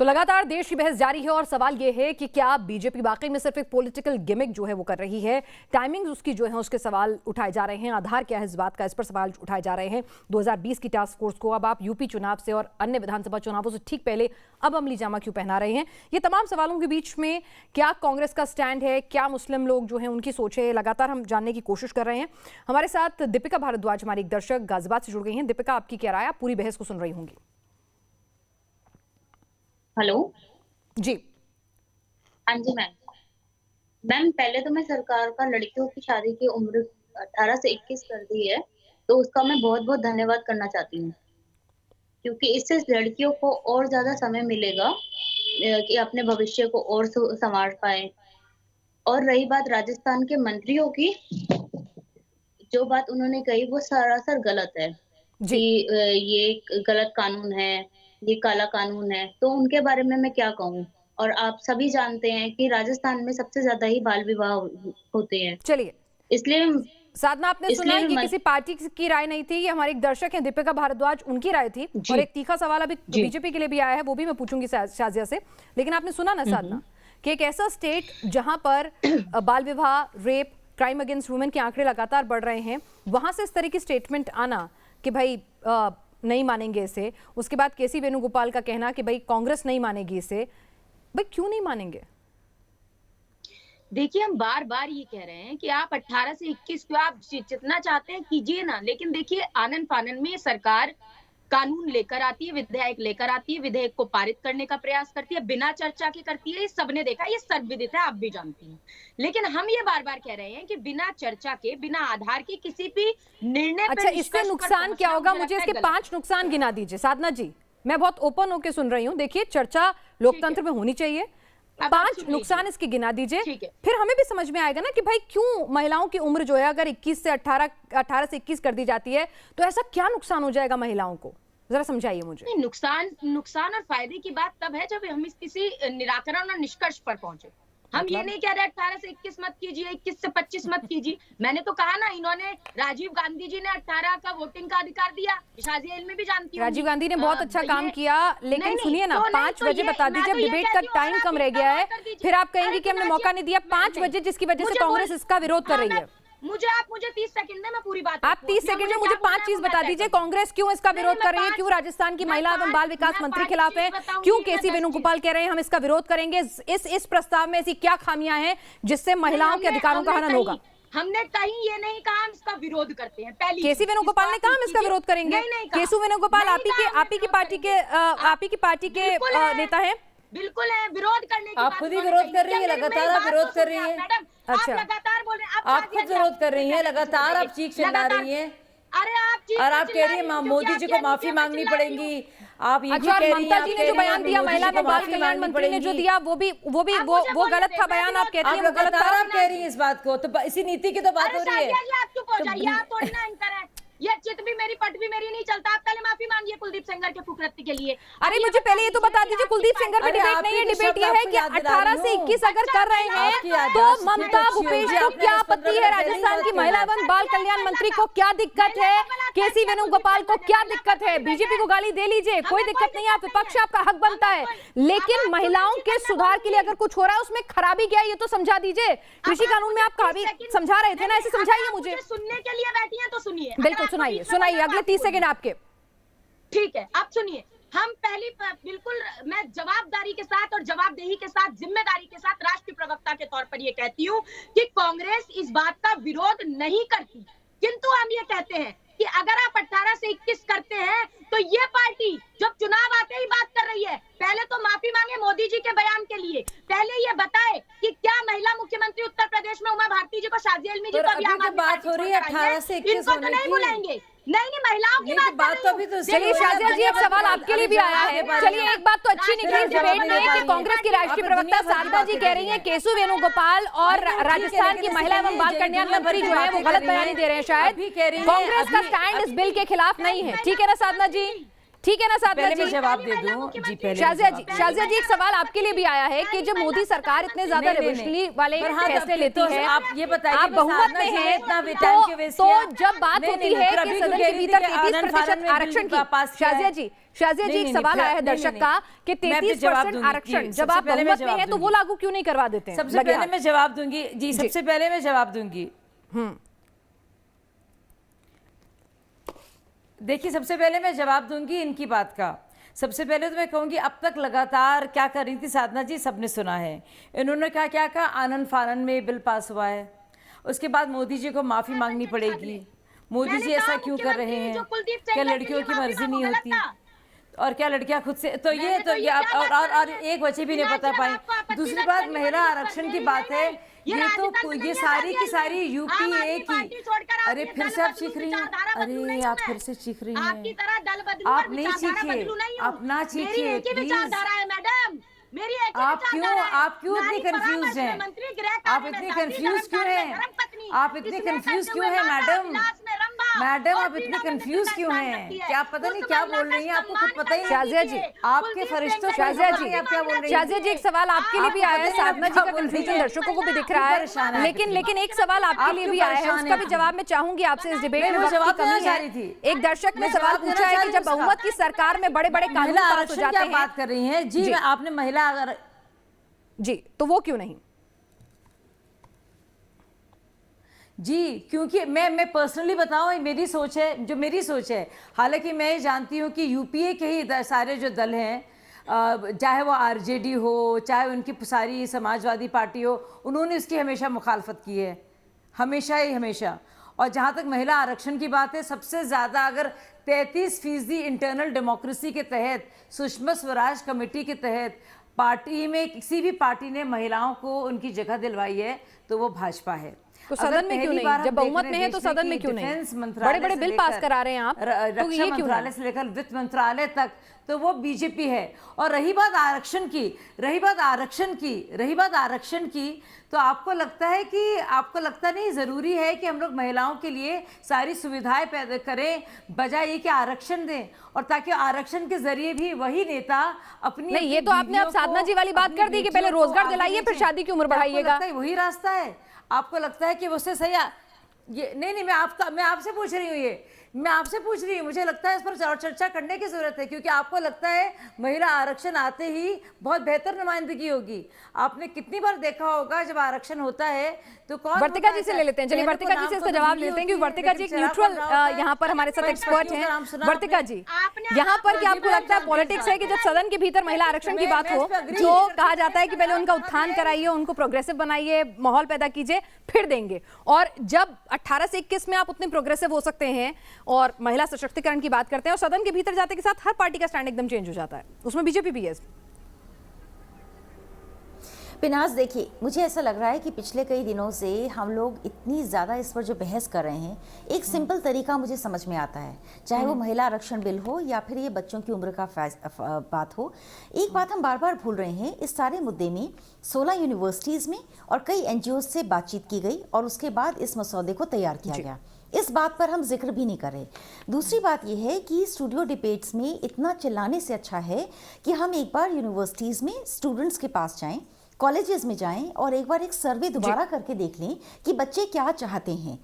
तो लगातार देश की बहस जारी है और सवाल यह है कि क्या बीजेपी वाकई में सिर्फ एक पॉलिटिकल गिमिक जो है वो कर रही है। टाइमिंग उसकी जो है उसके सवाल उठाए जा रहे हैं। आधार क्या है इस बात का, इस पर सवाल उठाए जा रहे हैं। 2020 की टास्क फोर्स को अब आप यूपी चुनाव से और अन्य विधानसभा चुनावों से ठीक पहले अब अमली जामा क्यों पहना रहे हैं। ये तमाम सवालों के बीच में क्या कांग्रेस का स्टैंड है, क्या मुस्लिम लोग जो है उनकी सोच है, लगातार हम जानने की कोशिश कर रहे हैं। हमारे साथ दीपिका भारद्वाज हमारी एक दर्शक गाजियाबाद से जुड़ गई हैं। दीपिका, आपकी क्या राय, आप पूरी बहस को सुन रही होंगी। हेलो जी। हाँ जी मैम, पहले तो मैं सरकार का लड़कियों की शादी की उम्र 18 से 21 कर दी है, तो उसका मैं बहुत बहुत धन्यवाद करना चाहती हूँ, क्योंकि इससे लड़कियों को और ज्यादा समय मिलेगा कि अपने भविष्य को और संवार पाए। और रही बात राजस्थान के मंत्रियों की, जो बात उन्होंने कही वो सरासर गलत है जी। कि ये गलत कानून है, ये काला कानून है, तो उनके बारे में मैं क्या कहूँ। और आप सभी जानते हैं कि राजस्थान में सबसे ज्यादा ही बाल विवाह होते हैं। चलिए, इसलिए साधना, आपने सुना ये किसी पार्टी की राय नहीं थी, ये हमारे एक दर्शक हैं दीपिका भारद्वाज, उनकी राय थी। और एक तीखा सवाल अभी बीजेपी के लिए भी आया है, वो भी मैं पूछूंगी शाजिया से। लेकिन आपने सुना ना साधना कि एक ऐसा स्टेट जहां पर बाल विवाह, रेप, क्राइम अगेंस्ट वुमेन के आंकड़े लगातार बढ़ रहे हैं, वहां से इस तरह की स्टेटमेंट आना कि भाई नहीं मानेंगे इसे, उसके बाद केसी वेणुगोपाल का कहना कि भाई कांग्रेस नहीं मानेगी इसे, भाई क्यों नहीं मानेंगे? देखिए, हम बार बार ये कह रहे हैं कि आप 18 से 21 को आप जितना चाहते हैं कीजिए ना, लेकिन देखिए आनन फानन में सरकार कानून लेकर आती है, विधेयक लेकर आती है, विधेयक को पारित करने का प्रयास करती है, बिना चर्चा के करती है। ये सबने देखा, ये सर्वविदित है, आप भी जानती हैं। लेकिन हम ये बार बार कह रहे हैं कि बिना चर्चा के, बिना आधार के किसी भी निर्णय अच्छा, इससे नुकसान क्या होगा? मुझे इसके 5 नुकसान गिना दीजिए साधना जी। मैं बहुत ओपन होकर सुन रही हूँ। देखिए, चर्चा लोकतंत्र में होनी चाहिए। 5 नुकसान इसके गिना दीजिए, फिर हमें भी समझ में आएगा ना कि भाई क्यों महिलाओं की उम्र जो है अगर 21 से 18 से 21 कर दी जाती है तो ऐसा क्या नुकसान हो जाएगा महिलाओं को, जरा समझाइए मुझे। नुकसान और फायदे की बात तब है जब हम किसी निराकरण और निष्कर्ष पर पहुंचे। हम ये नहीं कह रहे 18 से 21 मत कीजिए, 21 से 25 मत कीजिए। मैंने तो कहा ना, इन्होंने राजीव गांधी जी ने 18 का वोटिंग का अधिकार दिया। शाजिया इल्मी भी जानती है, राजीव गांधी ने बहुत अच्छा काम किया। लेकिन सुनिए ना, 5 बजे बता दीजिए, डिबेट का टाइम कम रह गया है, फिर आप कहेंगे कि हमने मौका नहीं दिया। 5 बजे जिसकी वजह से कांग्रेस इसका विरोध कर रही है। मुझे 30 सेकंड में मैं पूरी बात, आप 30 सेकंड में मुझे 5 चीज बता दीजिए। कांग्रेस क्यों इसका विरोध कर रही है? क्यों राजस्थान की महिला एवं बाल विकास मंत्री खिलाफ है? क्यों केसी वेणुगोपाल कह रहे हैं हम इसका विरोध करेंगे? इस प्रस्ताव में ऐसी क्या खामियां हैं जिससे महिलाओं के अधिकारों का हनन होगा? हमने कहीं ये नहीं कहा हम इसका विरोध करते हैं। पहली केसी वेणुगोपाल ने कहा हम इसका विरोध करेंगे। केशव वेणुगोपाल आप ही की पार्टी के नेता है। बिल्कुल है, विरोध करने की आप खुद ही विरोध कर रही है, लगातार आप विरोध कर रही है। अच्छा, आप लगातार बोल रहे हैं, आप खुद विरोध कर रही हैं, लगातार आप चीख चिल्ला रही हैं। अरे और आप कह रही हैं मोदी जी को माफी मांगनी पड़ेगी। आप ये भी कह रही हैं, ममता जी ने जो बयान दिया महिला एवं बाल कल्याण मंत्री ने जो दिया वो गलत था बयान। आप कहती हैं वो गलत था। आप कह रही हैं इस बात को, तो इसी नीति की तो बात हो रही है। आप चुप हो जाइए, आप थोड़ी ना एंकर हैं। ये चित भी मेरी पट भी मेरी नहीं चलता। आप पहले माफी मांगिए कुलदीप सेंगर के कुकृत्य के लिए। अरे मुझे पहले ये तो बता दीजिए, कुलदीप सेंगर पे डिबेट नहीं है, डिबेट ये है कि 18 से 21 अगर कर रहे हैं तो ममता भूपेश को क्या आपत्ति है? राजस्थान की महिला एवं बाल कल्याण मंत्री को क्या दिक्कत है? केसी वेणुगोपाल को क्या दिक्कत है? बीजेपी को गाली दे लीजिए, कोई दिक्कत नहीं है, आप विपक्ष, आपका हक बनता है। लेकिन महिलाओं के सुधार के लिए अगर कुछ हो रहा है उसमें खराबी क्या है ये तो समझा दीजिए। कृषि कानून में आप खराबी समझा रहे थे ना, ऐसे समझाइए मुझे। सुनने के लिए बैठी हैं तो सुनिए। बिल्कुल सुनाइए, अगले 30 सेकंड आपके। ठीक है, आप सुनिए। हम बिल्कुल मैं जवाबदारी के साथ और जवाबदेही के साथ, जिम्मेदारी के साथ राष्ट्रीय प्रवक्ता के तौर पर ये कहती हूँ कि कांग्रेस इस बात का विरोध नहीं करती, किंतु हम ये कहते हैं कि अगर आप 18 से 21 करते हैं तो ये पार्टी जब चुनाव आते ही बात कर रही है, पहले तो माफी मांगे मोदी जी के बयान के लिए। पहले ये बताए कि क्या महिला मुख्यमंत्री उत्तर प्रदेश में उमा भारती जी को, शाजिया इल्मी जी को अभी बात हो रही है 18 से 21 होने की, नहीं बुलाएंगे। नहीं, महिलाओं की बात तो अभी तो चलिए शाजिया जी, एक सवाल आपके लिए भी आया है। चलिए, एक बात तो अच्छी निकली इस डिबेट में कि कांग्रेस की राष्ट्रीय प्रवक्ता साधना जी कह रही हैं केशव वेणुगोपाल और राजस्थान की महिला एवं बाल कल्याण मंत्री जो है वो गलत बयानी दे रहे हैं। शायद कांग्रेस का स्टैंड इस बिल के खिलाफ नहीं है, ठीक है ना साधना जी? ठीक है ना साधना पहले जी? मैं जवाब दे दूं जी, पहले शाजिया जी, एक सवाल आपके लिए भी आया है कि जब मोदी सरकार इतने ज्यादा रिविजनली वाले फैसले लेती है, आप ये बताइए, आप बहुमत में हैं, तो जब बात होती है कि सदन के भीतर 33% आरक्षण की, शाजिया जी एक सवाल आया है दर्शक का कि 33% आरक्षण जब आप बहुमत में हैं तो वो लागू क्यों नहीं करवा देते हैं? सबसे पहले मैं जवाब दूंगी जी, सबसे पहले मैं जवाब दूंगी। देखिए, सबसे पहले मैं जवाब दूंगी इनकी बात का। सबसे पहले तो मैं कहूंगी, अब तक लगातार क्या कर रही थी साधना जी, सबने सुना है। इन्होंने क्या कहा, आनन फानन में बिल पास हुआ है, उसके बाद मोदी जी को माफी मांगनी पड़ेगी। मोदी जी ऐसा क्यों कर रहे हैं? क्या लड़कियों की मर्जी नहीं होती? और क्या लड़कियां खुद से, तो ये और एक बच्चे भी नहीं बता पाए। दूसरी बात, महिला आरक्षण की बात है, ये सारी की सारी यूपीए की। अरे फिर से आप चीख रही हैं, अरे आप फिर से चीख रही हैं। आप नहीं चीखिए, आप ना चीखिए प्लीज। आप क्यों इतनी कंफ्यूज हैं? आप इतनी कंफ्यूज क्यों हैं? आप इतनी कंफ्यूज क्यों हैं मैडम? मैडम आप इतनी कंफ्यूज क्यों हैं? क्या पता नहीं क्या बोल रही हैं, आपको खुद पता ही नहीं। शाजिया जी, आपके फरिश्तों, शाजिया जी आप क्या बोल रही हैं? शाजिया जी, एक सवाल आपके लिए भी आया है, साधना जी का कंफ्यूजन दर्शकों को भी दिख रहा है, लेकिन एक सवाल आपके लिए भी आया है, उसका भी जवाब मैं चाहूंगी आपसे इस डिबेट में। वक्त की कमी है। एक दर्शक ने सवाल पूछा है कि जब बहुमत की सरकार में बड़े बड़े कानून पास हो जाते हैं, बात कर रही हैं जी, आपने महिला जी, तो वो क्यों नहीं? जी, क्योंकि मैं पर्सनली बताऊं, मेरी सोच है, जो मेरी सोच है। हालांकि मैं ये जानती हूं कि यूपीए के ही सारे जो दल हैं, चाहे वो आरजेडी हो, चाहे उनकी सारी समाजवादी पार्टी हो, उन्होंने इसकी हमेशा मुखालफत की है, हमेशा ही हमेशा। और जहाँ तक महिला आरक्षण की बात है, सबसे ज़्यादा अगर 33% इंटरनल डेमोक्रेसी के तहत, सुषमा स्वराज कमेटी के तहत पार्टी में किसी भी पार्टी ने महिलाओं को उनकी जगह दिलवाई है तो वो भाजपा है। तो सदन में क्यों नहीं? जब बहुमत में है तो सदन में क्यों नहीं? बड़े बड़े बिल पास करा रहे हैं आप, तो ये क्यों? मंत्रालय से लेकर वित्त मंत्रालय तक तो वो बीजेपी है। और रही बात आरक्षण की, तो आपको लगता है कि आपको लगता नहीं जरूरी है कि हम लोग महिलाओं के लिए सारी सुविधाएं पैदा करें, बजाय ये कि आरक्षण दें, और ताकि आरक्षण के जरिए भी वही नेता अपनी नहीं, ये तो आपने अब साधना जी वाली बात कर दी कि पहले रोजगार दिलाइए फिर शादी की उम्र बढ़ाइएगा। वही रास्ता है? आपको लगता है कि उससे सही ये नहीं, मैं आपसे पूछ रही हूँ, मुझे लगता है इस पर और चर्चा करने की जरूरत है, क्योंकि आपको लगता है महिला आरक्षण आते ही बहुत बेहतर नुमाइंदगी होगी। आपने कितनी बार देखा होगा जब आरक्षण होता है तो कौन? वर्तिका जी से ले लेते हैं, चलिए वर्तिका जी से इसका जवाब लेते हैं, क्योंकि वर्तिका जी एक न्यूट्रल यहाँ पर हमारे साथ एक्सपर्ट हैं। वर्तिका जी, यहाँ पर क्या आपको लगता है पॉलिटिक्स है कि जब सदन के भीतर महिला आरक्षण की बात हो, जो कहा जाता है कि पहले उनका उत्थान कराइए, उनको प्रोग्रेसिव बनाइए, माहौल पैदा कीजिए, फिर देंगे, और जब 18 से 21 में आप उतने प्रोग्रेसिव हो सकते हैं और महिला सशक्तिकरण की बात करते हैं, और सदन के भीतर जाते के साथ हर पार्टी का स्टैंड एकदम चेंज हो जाता है, उसमें बीजेपी भी है। पिनाज, देखिए, मुझे ऐसा लग रहा है कि पिछले कई दिनों से हम लोग इतनी ज़्यादा इस पर जो बहस कर रहे हैं, एक सिंपल तरीका मुझे समझ में आता है, चाहे वो महिला आरक्षण बिल हो या फिर ये बच्चों की उम्र का बात हो। एक बात हम बार बार भूल रहे हैं, इस सारे मुद्दे में 16 यूनिवर्सिटीज़ में और कई NGOs से बातचीत की गई और उसके बाद इस मसौदे को तैयार किया गया। इस बात पर हम जिक्र भी नहीं कर रहे। दूसरी बात यह है कि स्टूडियो डिबेट्स में इतना चिल्लाने से अच्छा है कि हम एक बार यूनिवर्सिटीज़ में स्टूडेंट्स के पास जाएं, कॉलेजेस में जाएं और एक बार एक सर्वे दोबारा करके देख लें कि बच्चे क्या चाहते हैं।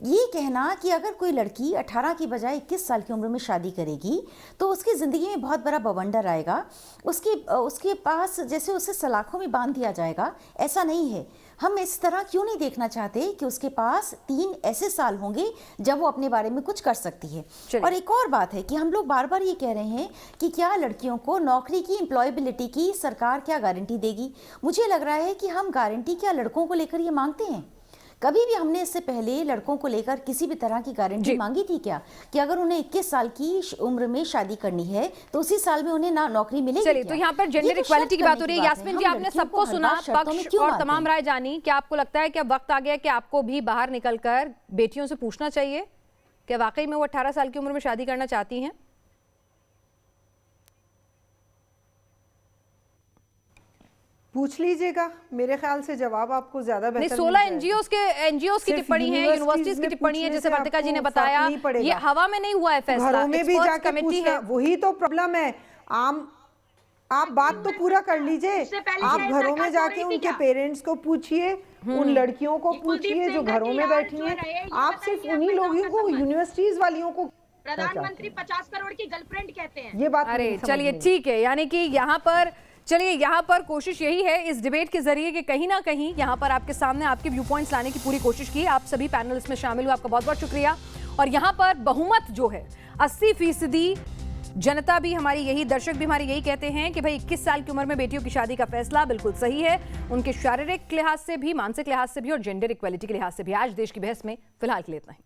ये कहना कि अगर कोई लड़की 18 की बजाय 21 साल की उम्र में शादी करेगी तो उसकी ज़िंदगी में बहुत बड़ा बवंडर आएगा, उसके पास जैसे उसे सलाखों में बांध दिया जाएगा, ऐसा नहीं है। हम इस तरह क्यों नहीं देखना चाहते कि उसके पास 3 ऐसे साल होंगे जब वो अपने बारे में कुछ कर सकती है। और एक और बात है कि हम लोग बार बार ये कह रहे हैं कि क्या लड़कियों को नौकरी की, एम्प्लॉयबिलिटी की सरकार क्या गारंटी देगी। मुझे लग रहा है कि हम गारंटी क्या लड़कों को लेकर ये मांगते हैं? कभी भी हमने इससे पहले लड़कों को लेकर किसी भी तरह की गारंटी मांगी थी क्या कि अगर उन्हें 21 साल की उम्र में शादी करनी है तो उसी साल में उन्हें ना नौकरी मिलेगी? चलिए, तो यहाँ पर जेंडर इक्वालिटी की बात हो रही है। यास्मीन जी, आपने सबको सुना, पक्ष और तमाम राय जानी। क्या आपको लगता है कि अब वक्त आ गया कि आपको भी बाहर निकलकर बेटियों से पूछना चाहिए कि वाकई में वो 18 साल की उम्र में शादी करना चाहती हैं? पूछ लीजिएगा, मेरे ख्याल से जवाब आपको ज्यादा नहीं, बेहतर 16 मिल जाएगा। एनजीओस की सिर्फ टिप्पणी है, यूनिवर्सिटीज यूनिवर्सिटीज की में टिप्पणी है, पूछने जैसे से वर्तिका जी ने आपको बताया, फर्क नहीं पड़ेगा। ये हवा में नहीं हुआ है फैसला, घरों में भी एक्सपर्ट्स जाके कमेटी है। वही तो प्रॉब्लम है। आप बात तो पूरा कर लीजिए। इससे पहले आप क्या घरों में सरकार जाके हो रही थी उनके क्या? पेरेंट्स को पूछिए, उन लड़कियों को ये कुलदीप पूछिए जो सेंगर घरों की में लाल बैठी जो हैं। रहे, ये आप बताइए सिर्फ आप उन्हीं महिलाओं लोगों का को, सम्मान। यूनिवर्सिटीज वालियों को प्रधानमंत्री 50 करोड़ की गर्लफ्रेंड कहते हैं। ये बात अरे मेरी समझ चलिए में नहीं। ठीक है, यानी कि यहाँ पर कोशिश यही है इस डिबेट के जरिए कि कहीं ना कहीं यहाँ पर आपके सामने आपके व्यू पॉइंट्स लाने की पूरी कोशिश की। आप सभी पैनलिस्ट में शामिल हुए, आपका बहुत बहुत शुक्रिया। और यहाँ पर बहुमत जो है 80% जनता भी हमारी यही, दर्शक भी हमारी यही कहते हैं कि भाई 21 साल की उम्र में बेटियों की शादी का फैसला बिल्कुल सही है, उनके शारीरिक लिहाज से भी, मानसिक लिहाज से भी और जेंडर इक्वालिटी के लिहाज से भी। आज देश की बहस में फिलहाल के लिए इतना ही।